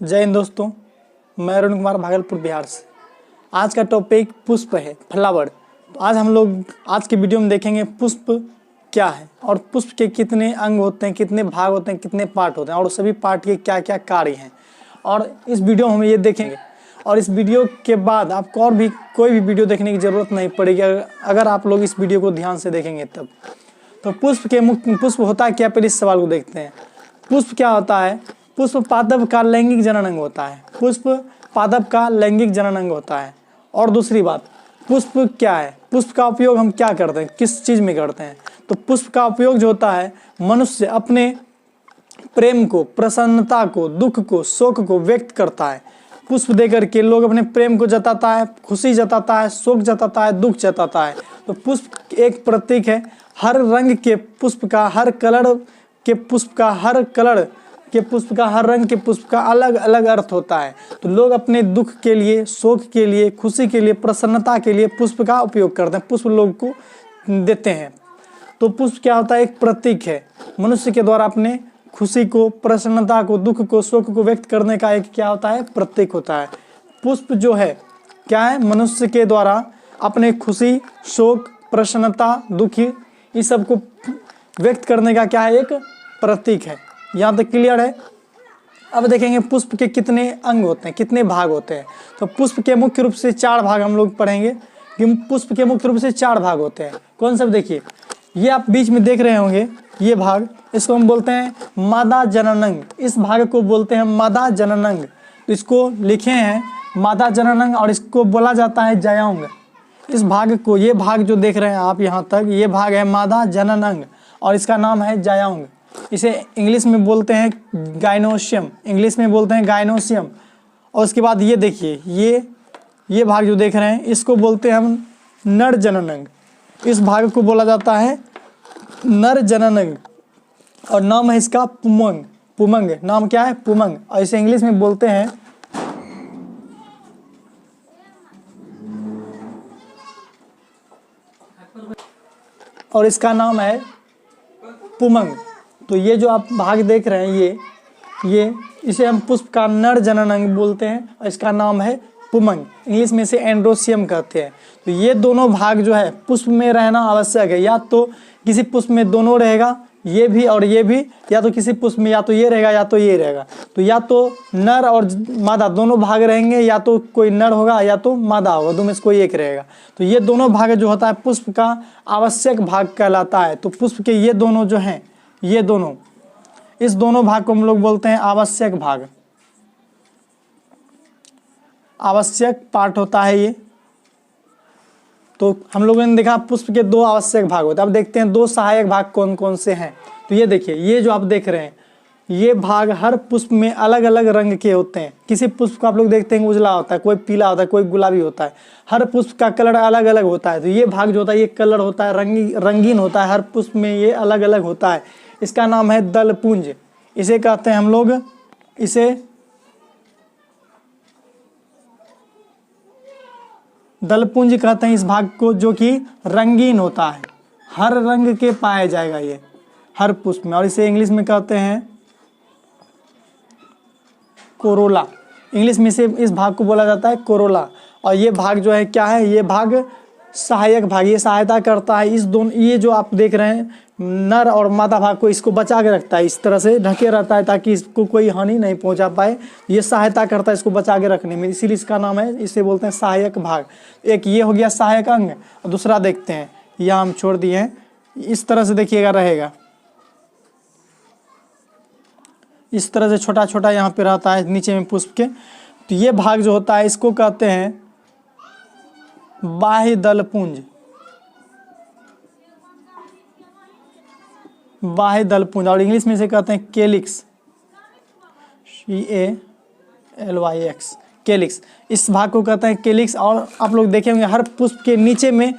जय हिंद दोस्तों, मैं अरुण कुमार भागलपुर बिहार से। आज का टॉपिक पुष्प है, फ्लावर। तो आज हम लोग आज के वीडियो में देखेंगे पुष्प क्या है और पुष्प के कितने अंग होते हैं, कितने भाग होते हैं, कितने पार्ट होते हैं और सभी पार्ट के क्या क्या कार्य हैं। और इस वीडियो में हम ये देखेंगे और इस वीडियो के बाद आपको और भी कोई भी वीडियो देखने की ज़रूरत नहीं पड़ेगी अगर आप लोग इस वीडियो को ध्यान से देखेंगे तब। तो पुष्प होता है क्या, पहले इस सवाल को देखते हैं। पुष्प क्या होता है? पुष्प पादप का लैंगिक जनन अंग होता है। पुष्प पादप का लैंगिक जनन अंग होता है। और दूसरी बात, पुष्प क्या है? पुष्प का उपयोग हम क्या करते हैं, किस चीज़ में करते हैं? तो पुष्प का उपयोग जो होता है, मनुष्य अपने प्रेम को, प्रसन्नता को, दुख को, शोक को व्यक्त करता है। पुष्प देकर के लोग अपने प्रेम को जताता है, खुशी जताता है, शोक जताता है, दुख जताता है। तो पुष्प एक प्रतीक है। हर रंग के पुष्प का, हर कलर के पुष्प का, हर कलर के पुष्प का, हर रंग के पुष्प का अलग अलग अर्थ होता है। तो लोग अपने दुख के लिए, शोक के लिए, खुशी के लिए, प्रसन्नता के लिए पुष्प का उपयोग करते हैं, पुष्प लोग को देते हैं। तो पुष्प क्या होता है? एक प्रतीक है। मनुष्य के द्वारा अपने खुशी को, प्रसन्नता को, दुख को, शोक को व्यक्त करने का एक क्या होता है? प्रतीक होता है। पुष्प जो है क्या है? मनुष्य के द्वारा अपने खुशी, शोक, प्रसन्नता, दुख इस सब को व्यक्त करने का क्या है? एक प्रतीक है। यहाँ तक क्लियर है? अब देखेंगे पुष्प के कितने अंग होते हैं, कितने भाग होते हैं। तो पुष्प के मुख्य रूप से 4 भाग हम लोग पढ़ेंगे कि पुष्प के मुख्य रूप से 4 भाग होते हैं। कौन सब? देखिए, ये आप बीच में देख रहे होंगे, ये भाग, इसको हम बोलते हैं मादा जननांग। इस भाग को बोलते हैं मादा जननांग। तो इसको लिखे हैं मादा जननांग और इसको बोला जाता है जायांग। इस भाग को, ये भाग जो देख रहे हैं आप यहाँ तक, ये भाग है मादा जननांग और इसका नाम है जायांग। इसे इंग्लिश में बोलते हैं गाइनोसियम, इंग्लिश में बोलते हैं गाइनोसियम। और उसके बाद ये देखिए, ये भाग जो देख रहे हैं, इसको बोलते हैं हम नर जननांग। इस भाग को बोला जाता है नर जननांग और नाम है इसका पुमंग। पुमंग नाम क्या है? पुमंग। और इसे इंग्लिश में बोलते हैं और इसका नाम है पुमंग। तो ये जो आप भाग देख रहे हैं, ये इसे हम पुष्प का नर जननांग बोलते हैं और इसका नाम है पुमंग। इंग्लिश में इसे एंड्रोसियम कहते हैं। तो ये दोनों भाग जो है पुष्प में रहना आवश्यक है। या तो किसी पुष्प में दोनों रहेगा, ये भी और ये भी, या तो किसी पुष्प में या तो ये रहेगा या तो ये रहेगा। तो या तो नर और मादा दोनों भाग रहेंगे, या तो कोई नर होगा या तो मादा होगा, दोनों में से कोई एक रहेगा। तो ये दोनों भाग जो होता है पुष्प का आवश्यक भाग कहलाता है। तो पुष्प के ये दोनों जो हैं, ये दोनों, इस दोनों भाग को हम लोग बोलते हैं आवश्यक भाग। आवश्यक पार्ट होता है ये। तो हम लोगों ने देखा पुष्प के 2 आवश्यक भाग होते हैं। अब देखते हैं 2 सहायक भाग कौन कौन से हैं। तो ये देखिए, ये जो आप देख रहे हैं, ये भाग हर पुष्प में अलग अलग रंग के होते हैं। किसी पुष्प को आप लोग देखते हैं उजला होता है, कोई पीला होता है, कोई गुलाबी होता है। हर पुष्प का कलर अलग अलग होता है। तो ये भाग जो होता है, ये कलर होता है, रंगीन होता है। हर पुष्प में ये अलग अलग होता है। इसका नाम है दलपुंज। इसे कहते हैं हम लोग, इसे दलपुंज कहते हैं इस भाग को, जो कि रंगीन होता है। हर रंग के पाया जाएगा ये हर पुष्प में। और इसे इंग्लिश में कहते हैं कोरोला। इंग्लिश में से इस भाग को बोला जाता है कोरोला। और ये भाग जो है क्या है? ये भाग सहायक भाग, ये सहायता करता है इस दोनों, ये जो आप देख रहे हैं नर और मादा भाग को, इसको बचा के रखता है, इस तरह से ढके रहता है ताकि इसको कोई हानि नहीं पहुंचा पाए। ये सहायता करता है इसको बचा के रखने में, इसीलिए इसका नाम है, इसे बोलते हैं सहायक भाग। एक ये हो गया सहायक अंग। और दूसरा देखते हैं, यह हम छोड़ दिए हैं, इस तरह से देखिएगा रहेगा, इस तरह से छोटा छोटा यहाँ पे रहता है नीचे में पुष्प के। तो ये भाग जो होता है इसको कहते हैं बाह्य दलपुंज। बाह्य दलपुंज और इंग्लिश में से कहते हैं केलिक्स, CALYX, केलिक्स। इस भाग को कहते हैं केलिक्स। और आप लोग देखेंगे हर पुष्प के नीचे में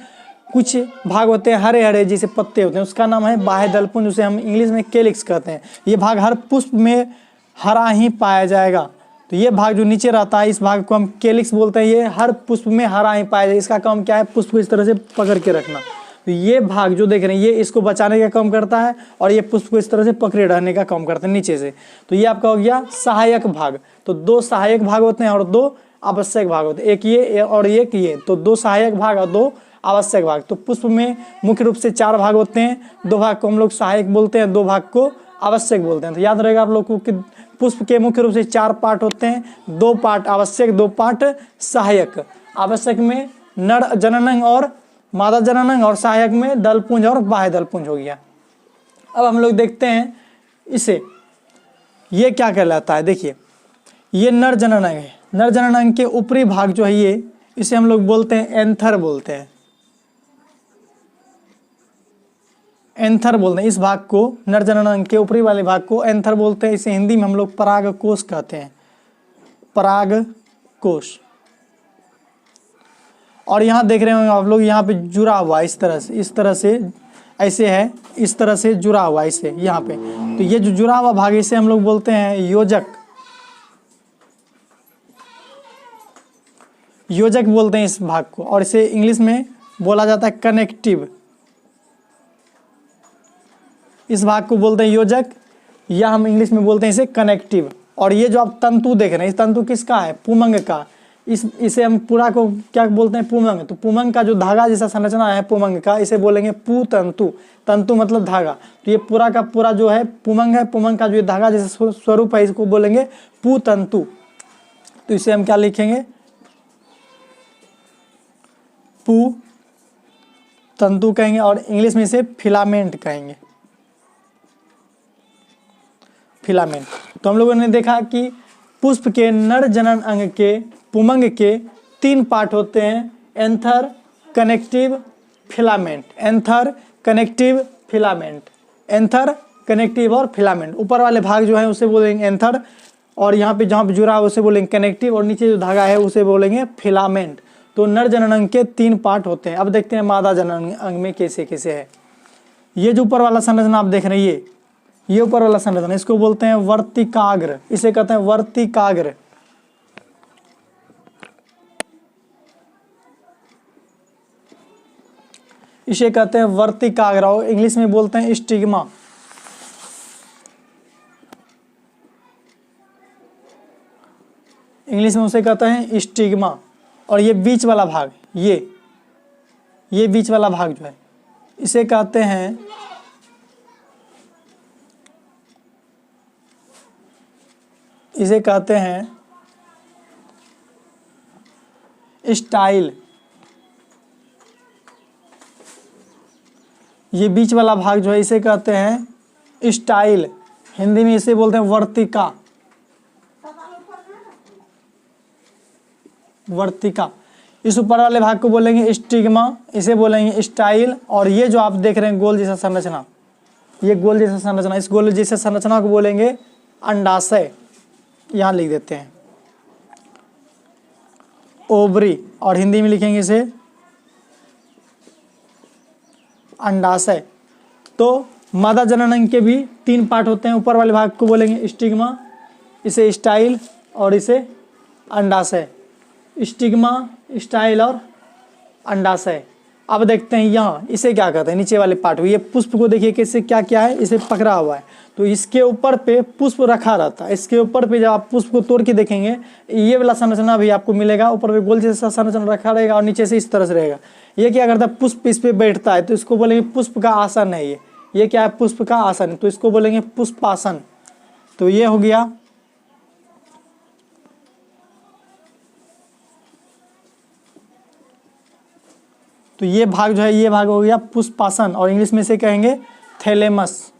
कुछ भाग होते हैं हरे हरे जैसे पत्ते होते हैं, उसका नाम है बाह्य दलपुंज, उसे हम इंग्लिश में केलिक्स कहते हैं। ये भाग हर पुष्प में हरा ही पाया जाएगा। तो ये भाग जो नीचे रहता है, इस भाग को हम केलिक्स बोलते हैं। ये हर पुष्प में हरा ही पाया जाएगा। इसका काम क्या है? पुष्प को इस तरह से पकड़ के रखना। तो ये भाग जो देख रहे हैं ये इसको बचाने का काम करता है और ये पुष्प को इस तरह से पकड़े रहने का काम करते हैं नीचे से। तो ये आपका हो गया सहायक भाग। तो 2 सहायक भाग होते हैं और 2 आवश्यक भाग होते हैं, एक ये और एक ये। तो 2 सहायक भाग और 2 आवश्यक भाग। तो पुष्प में मुख्य रूप से 4 भाग होते हैं, 2 भाग को हम लोग सहायक बोलते हैं, 2 भाग को आवश्यक बोलते हैं। तो याद रहेगा आप लोग को कि पुष्प के मुख्य रूप से 4 पार्ट होते हैं, 2 पार्ट आवश्यक, 2 पार्ट सहायक। आवश्यक में नर जननांग और मादा जननांग और सहायक में दलपुंज और बाह्य दलपुंज हो गया। अब हम लोग देखते हैं इसे, ये क्या कहलाता है। देखिए ये नर जननांग है, नर जननांग के ऊपरी भाग जो है ये, इसे हम लोग बोलते हैं एंथर बोलते हैं, एंथर बोलते हैं। इस भाग को नर जननांग के ऊपरी वाले भाग को एंथर बोलते हैं। इसे हिंदी में हम लोग परागकोश कहते हैं, परागकोश। और यहाँ देख रहे होंगे आप लोग, यहाँ पे जुड़ा हुआ इस तरह से ऐसे है, इस तरह से जुड़ा हुआ इसे यहाँ पे। तो ये जो जुड़ा हुआ भाग इसे हम लोग बोलते हैं योजक, योजक बोलते हैं इस भाग को। और इसे इंग्लिश में बोला जाता है कनेक्टिव, इस भाग को बोलते हैं योजक, या हम इंग्लिश में बोलते हैं इसे कनेक्टिव। और ये जो आप तंतु देख रहे हैं, इस तंतु किसका है, पुमंग का। इसे हम पूरा को क्या बोलते हैं, पुमंग। तो पुमंग का जो धागा जैसा संरचना है पुमंग का, इसे बोलेंगे पुतंतु। तंतु मतलब धागा। तो ये पूरा का पूरा जो है पुमंग है, पुमंग का जो धागा जैसा स्वरूप है इसको बोलेंगे पुतंतु। तो इसे हम क्या लिखेंगे, पु तंतु कहेंगे, और इंग्लिश में इसे फिलामेंट कहेंगे, फिलामेंट। तो हम लोगों ने देखा कि पुष्प के नर जनन अंग के पुमंग के 3 पार्ट होते हैं, anther, connective, filament. Anther, connective, filament, anther, connective और फिलामेंट। ऊपर वाले भाग जो है उसे बोलेंगे एंथर, और यहाँ पे जहाँ पे जुड़ा है उसे बोलेंगे कनेक्टिव, और नीचे जो धागा है उसे बोलेंगे फिलामेंट। तो नर जनन अंग के 3 पार्ट होते हैं। अब देखते हैं मादा जनन अंग में कैसे कैसे है। ये जो ऊपर वाला संरचना आप देख रहे हैं, ये ऊपर वाला संरचना, इसको बोलते हैं वर्तिकाग्र, इसे कहते हैं वर्तिकाग्र। इसे कहते हैं वर्तिकाग्र, और इंग्लिश में बोलते हैं स्टिग्मा। इंग्लिश में उसे कहते हैं स्टिग्मा। और ये बीच वाला भाग, ये बीच वाला भाग जो है इसे कहते हैं, इसे कहते हैं स्टाइल। ये बीच वाला भाग जो है इसे कहते हैं स्टाइल। हिंदी में इसे बोलते हैं वर्तिका, वर्तिका। इस ऊपर वाले भाग को बोलेंगे स्टिग्मा, इसे बोलेंगे स्टाइल। और ये जो आप देख रहे हैं गोल जैसा संरचना, ये गोल जैसा संरचना, इस गोल जैसा संरचना को बोलेंगे अंडाशय। यहाँ लिख देते हैं ओवरी, और हिंदी में लिखेंगे इसे अंडाशय। तो मादा जनन अंग के भी 3 पार्ट होते हैं। ऊपर वाले भाग को बोलेंगे स्टिग्मा, इसे स्टाइल, और इसे अंडाशय। स्टिग्मा, स्टाइल और अंडाशय। अब देखते हैं यहाँ इसे क्या कहते हैं, नीचे वाले पार्ट। ये पुष्प को देखिए कैसे क्या क्या है, इसे पकड़ा हुआ है। तो इसके ऊपर पे पुष्प रखा रहता है। इसके ऊपर पे जब आप पुष्प को तोड़ के देखेंगे, ये वाला संरचना भी आपको मिलेगा। ऊपर पे गोल जैसा संरचना रखा रहेगा और नीचे से इस तरह से रहेगा। ये क्या करता है, पुष्प इस पे बैठता है, तो इसको बोलेंगे पुष्प का आसन है। ये क्या है, पुष्प का आसन, तो इसको बोलेंगे पुष्पासन। तो ये हो गया तो ये भाग जो है, ये भाग हो गया पुष्पासन, और इंग्लिश में से कहेंगे थैलेमस,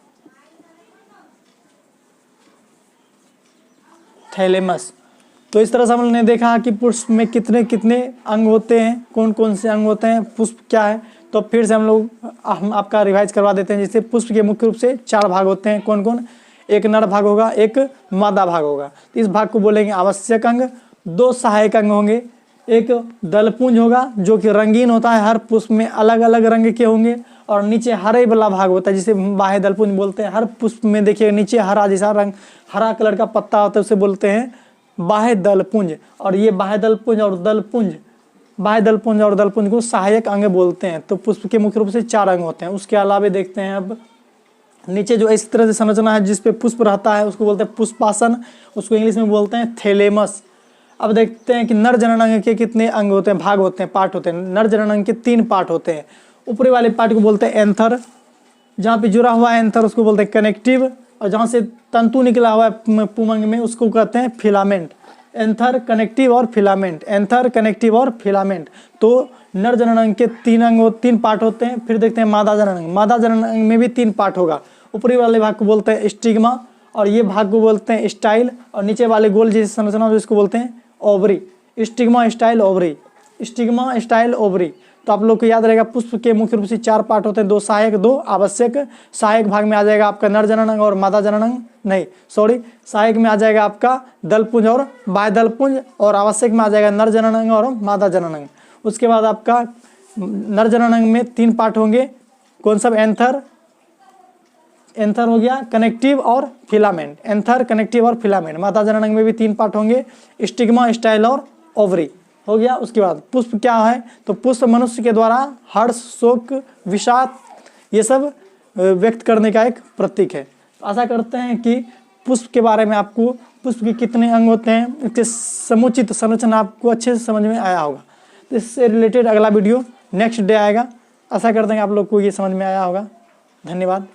थैलेमस। तो इस तरह से हमने देखा कि पुष्प में कितने कितने अंग होते हैं, कौन कौन से अंग होते हैं, पुष्प क्या है। तो फिर से हम आपका रिवाइज करवा देते हैं। जैसे पुष्प के मुख्य रूप से 4 भाग होते हैं, कौन कौन, एक नर भाग होगा, एक मादा भाग होगा। तो इस भाग को बोलेंगे आवश्यक अंग, 2 सहायक अंग होंगे, एक दलपुंज होगा जो कि रंगीन होता है, हर पुष्प में अलग अलग रंग के होंगे, और नीचे हरे वाला भाग होता है जिसे बाह्य दलपुंज बोलते हैं। हर पुष्प में देखिए नीचे हरा जैसा रंग, हरा कलर का पत्ता होता है, उसे बोलते हैं बाह्य दलपुंज। और ये बाह्य दलपुंज और दलपुंज बाह्य दलपुंज और दलपुंज को सहायक अंग बोलते हैं। तो पुष्प के मुख्य रूप से 4 अंग होते हैं। उसके अलावा देखते हैं अब नीचे जो इस तरह से संरचना है जिस पे पुष्प रहता है उसको बोलते हैं पुष्पासन, उसको इंग्लिश में बोलते हैं थैलेमस। अब देखते हैं कि नर जननांग के कितने अंग होते हैं, भाग होते हैं, पार्ट होते हैं। नर जननांग के 3 पार्ट होते हैं। ऊपरी वाले पार्ट को बोलते हैं एंथर, जहाँ पे जुड़ा हुआ है एंथर उसको बोलते हैं कनेक्टिव, और जहाँ से तंतु निकला हुआ है पुमंग में उसको कहते हैं फिलामेंट। एंथर, कनेक्टिव और फिलामेंट, एंथर, कनेक्टिव और फिलामेंट। तो नर जननांग के 3 पार्ट होते हैं। फिर देखते हैं मादा जननांग। मादा जननांग में भी 3 पार्ट होगा। ऊपरी वाले भाग को बोलते हैं स्टिग्मा, और ये भाग को बोलते हैं स्टाइल, और नीचे वाले गोल जैसी संरचना जिसको बोलते हैं ovary. Stigma, style, ovary, stigma, style, ovary. तो आप लोग को याद रहेगा पुष्प के मुख्य रूप से 4 पार्ट होते हैं, 2 सहायक 2 आवश्यक। सहायक भाग में आ जाएगा आपका नर जननांग और मादा जननांग, नहीं सॉरी, सहायक में आ जाएगा आपका दलपुंज और बाह्य दलपुंज, और आवश्यक में आ जाएगा नर जननांग और मादा जननांग। उसके बाद आपका नर जननांग में 3 पार्ट होंगे, कौन सा? एंथर हो गया, कनेक्टिव और फिलामेंट। एंथर, कनेक्टिव और फिलामेंट। मादा जननांग में भी 3 पार्ट होंगे, स्टिग्मा, स्टाइल और ओवरी हो गया। उसके बाद पुष्प क्या है? तो पुष्प मनुष्य के द्वारा हर्ष, शोक, विषाद ये सब व्यक्त करने का एक प्रतीक है। आशा करते हैं कि पुष्प के बारे में आपको, पुष्प के कितने अंग होते हैं, इसके समुचित संरचना आपको अच्छे से समझ में आया होगा। तो इससे रिलेटेड अगला वीडियो नेक्स्ट डे आएगा। आशा करते हैं आप लोग को ये समझ में आया होगा। धन्यवाद।